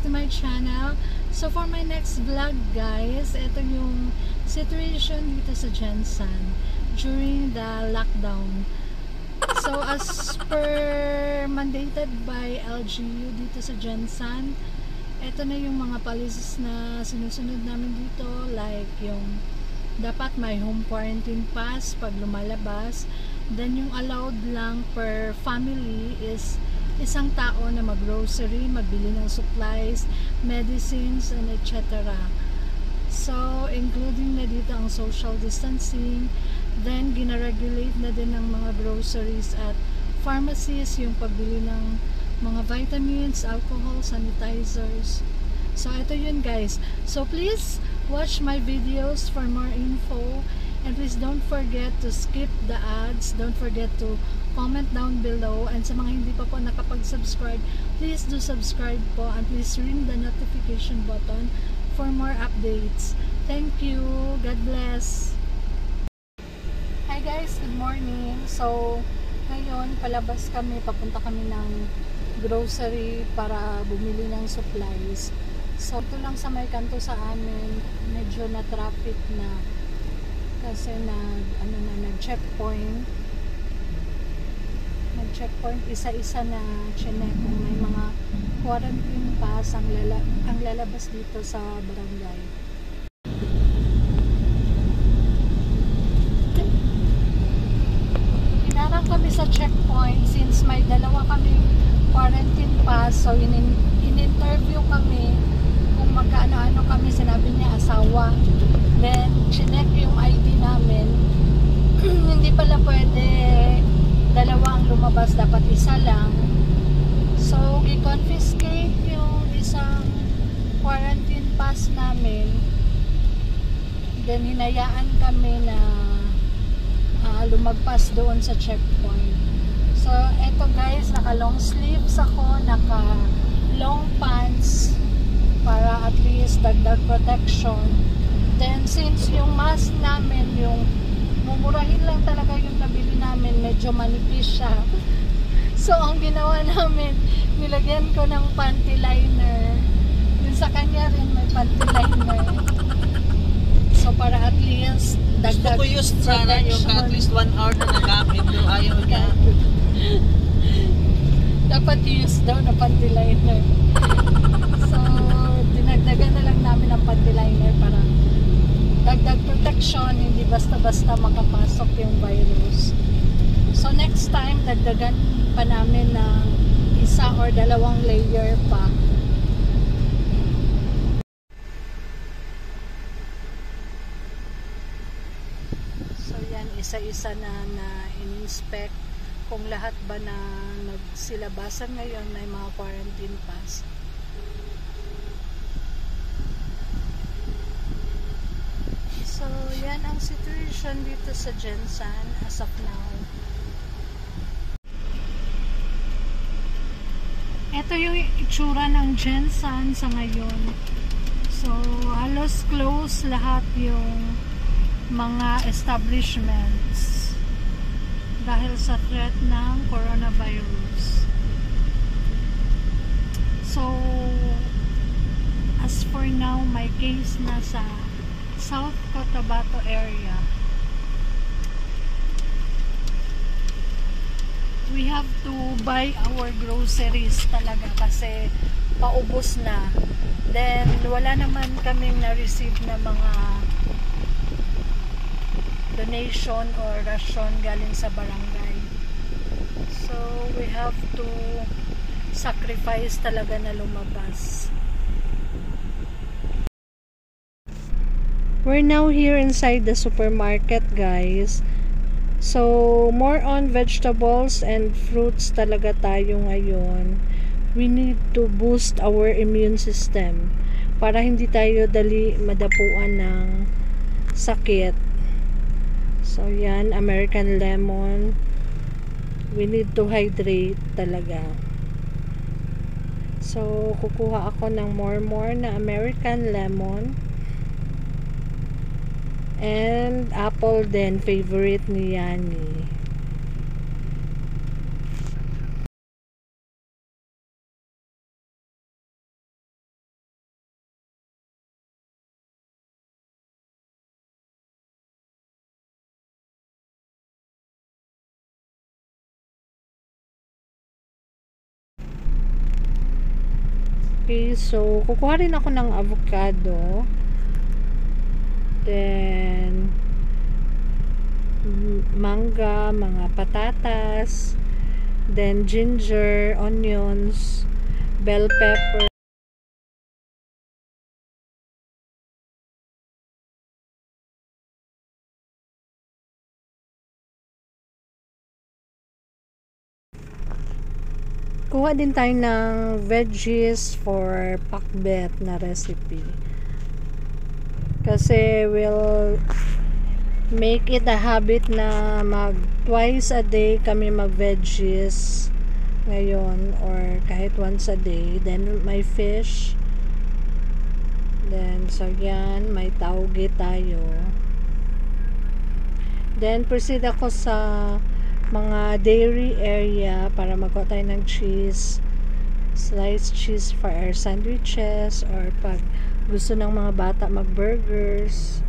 to my channel. So for my next vlog guys, ito yung situation dito sa Jensan during the lockdown. So as per mandated by LGU dito sa Jensan, ito na yung mga policies na sinusunod namin dito, like yung dapat may home quarantine pass pag lumalabas. Then yung allowed lang per family is isang tao na mag-grocery, magbili ng supplies, medicines, and etc. So, including na dito ang social distancing. Then, gina-regulate na din ng mga groceries at pharmacies yung pagbili ng mga vitamins, alcohol, sanitizers. So, ito yun guys. So, please watch my videos for more info. And please don't forget to skip the ads. Don't forget to comment down below. And sa mga hindi pa po nakapag-subscribe, please do subscribe po. And please ring the notification button for more updates. Thank you. God bless. Hi guys, good morning. So, ngayon palabas kami. Papunta kami ng grocery para bumili ng supplies. So, ito lang sa may kanto sa amin. Medyo na traffic na. Kasi nag-checkpoint. Nag-checkpoint isa-isa na chinek kung may mga quarantine pass ang lalabas dito sa barangay. Hinarang kami sa checkpoint since may dalawa kaming quarantine pass. So in-interview kami kung magkaano-ano kami. Sinabi niya asawa. Then chinek yung ID namin. Hindi pala pwede dalawa ang lumabas, dapat isa lang. So i-confiscate yung isang quarantine pass namin. Then hinayaan kami na lumagpas doon sa checkpoint. So eto guys, naka long sleeves ako, naka long pants para at least dagdag protection. Then since yung mask namin, yung mumurahin lang talaga yung nabili namin, medyo manipis siya. So ang ginawa namin, nilagyan ko ng panty liner. Yung sa kanya rin may panty liner. So para at least dagdag gusto ko use sana yung at least 1 hour na nagamit, pero ayaw niya. Dapat use daw na panty liner. So dinagdagan na lang namin ang panty liner para dagdag protection, hindi basta-basta makapasok yung virus. So next time, dagdagan pa namin ng isa or dalawang layer pa. So yan, isa-isa na in-inspect kung lahat ba na nagsilabasan ngayon may mga quarantine pass. So, yan ang situation dito sa Jensan as of now. Ito yung itsura ng Jensan sa ngayon. So, halos close lahat yung mga establishments dahil sa threat ng coronavirus. So, as for now, may case na sa South Cotabato area. We have to buy our groceries talaga kasi paubos na. Then wala naman kaming na-receive na mga donation or ration galing sa barangay. So we have to sacrifice talaga na lumabas. We're now here inside the supermarket guys. So more on vegetables and fruits talaga tayo ngayon. We need to boost our immune system para hindi tayo dali madapuan ng sakit. So yan, American lemon. We need to hydrate talaga. So kukuha ako ng more na American lemon. And apple din, favorite ni Yani. Okay, so kukuha rin ako ng avocado. Then mangga, mga patatas, then ginger, onions, bell pepper. Kuha din tayo ng veggies for pakbet na recipe. Kasi we'll make it a habit na twice a day kami mag veggies ngayon, or kahit once a day. Then may fish. Then so yan, may tauge tayo. Then proceed ako sa mga dairy area para magkuha tayo ng cheese, sliced cheese for our sandwiches, or pag gusto ng mga bata mag burgers.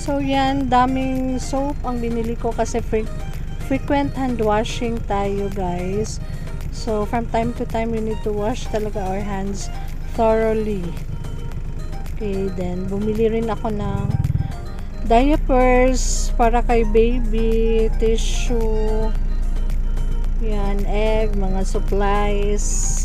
So yan, daming soap ang binili ko kasi frequent hand washing tayo, guys. So from time to time we need to wash talaga our hands thoroughly. Okay, then bumili rin ako ng diapers para kay baby, tissue, yan, egg, mga supplies.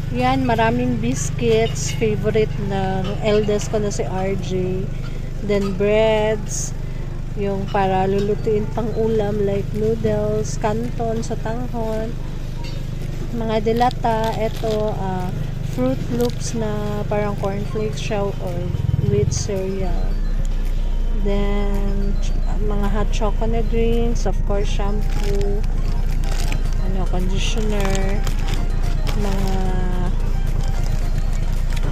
Yan, maraming biscuits, favorite ng eldest ko na si RJ. Then breads, yung para lulutuin pang ulam like noodles, canton sa tanghon, mga delata, eto Fruit Loops na parang cornflakes siya or with cereal. Then mga hot chocolate drinks, of course shampoo, conditioner, mga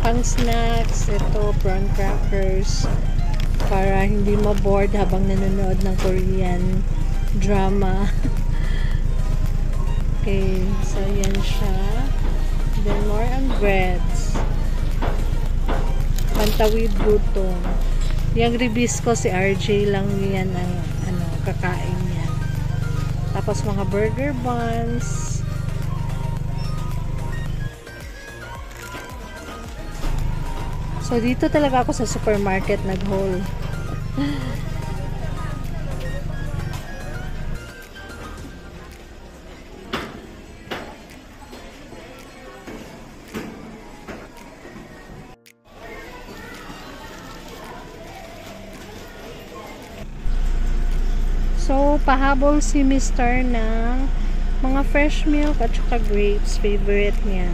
pang snacks, ito prawn crackers para hindi ma-bored habang nanonood ng Korean drama. Okay, so yan siya. Then more on breads, pantawid butong. Yung ribis ko si RJ lang yan ang kakain yan. Tapos mga burger buns. So dito talaga ako sa supermarket nag-haul. So pahabol si Mr. ng mga fresh milk at saka grapes, favorite niya.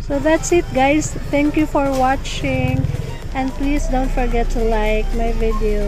So that's it, guys. Thank you for watching, and please don't forget to like my video.